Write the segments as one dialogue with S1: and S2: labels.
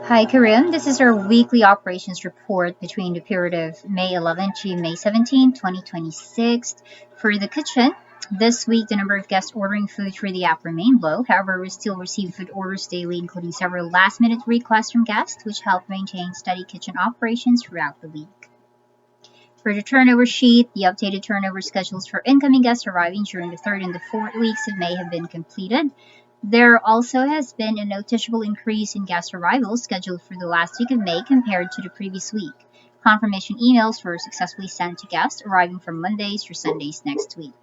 S1: Hi, Karim. This is our weekly operations report between the period of May 11 to May 17, 2026. For the kitchen, this week the number of guests ordering food through the app remained low. However, we still receive food orders daily, including several last minute requests from guests, which help maintain steady kitchen operations throughout the week. For the turnover sheet, the updated turnover schedules for incoming guests arriving during the third and the fourth weeks of May have been completed. There also has been a noticeable increase in guest arrivals scheduled for the last week of May compared to the previous week. Confirmation emails were successfully sent to guests arriving from Mondays through Sundays next week.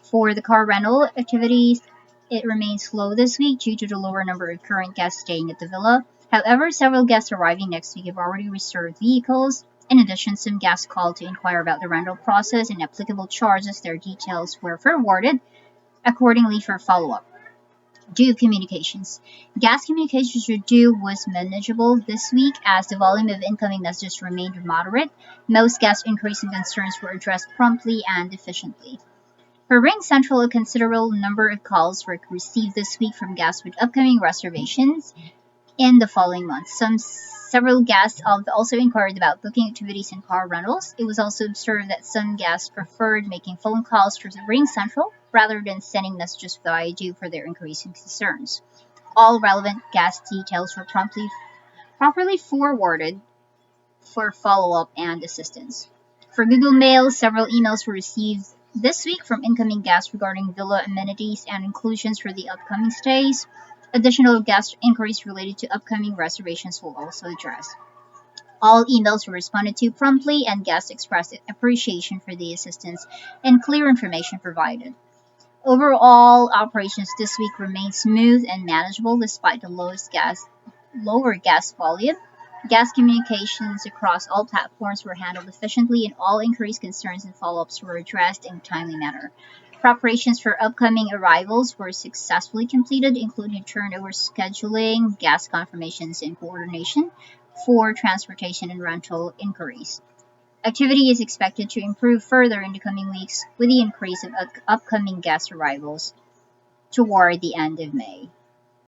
S1: For the car rental activities, it remains slow this week due to the lower number of current guests staying at the villa. However, several guests arriving next week have already reserved vehicles. In addition, some guests called to inquire about the rental process and applicable charges. Their details were forwarded accordingly for follow-up. Due communications. Gas communications due was manageable this week as the volume of incoming messages remained moderate. Most guest inquiries and concerns were addressed promptly and efficiently. For Ring Central, a considerable number of calls were received this week from guests with upcoming reservations in the following months. Several guests also inquired about booking activities and car rentals. It was also observed that some guests preferred making phone calls to the Ring Central rather than sending messages via due for their inquiries and concerns. All relevant guest details were properly forwarded for follow-up and assistance. For Google Mail, several emails were received this week from incoming guests regarding villa amenities and inclusions for the upcoming stays. Additional guest inquiries related to upcoming reservations will also address. All emails were responded to promptly, and guests expressed appreciation for the assistance and clear information provided. Overall, operations this week remained smooth and manageable despite the lower gas volume. Gas communications across all platforms were handled efficiently, and all inquiries, concerns, and follow-ups were addressed in a timely manner. Preparations for upcoming arrivals were successfully completed, including turnover scheduling, gas confirmations, and coordination for transportation and rental inquiries. Activity is expected to improve further in the coming weeks with the increase of upcoming guest arrivals toward the end of May.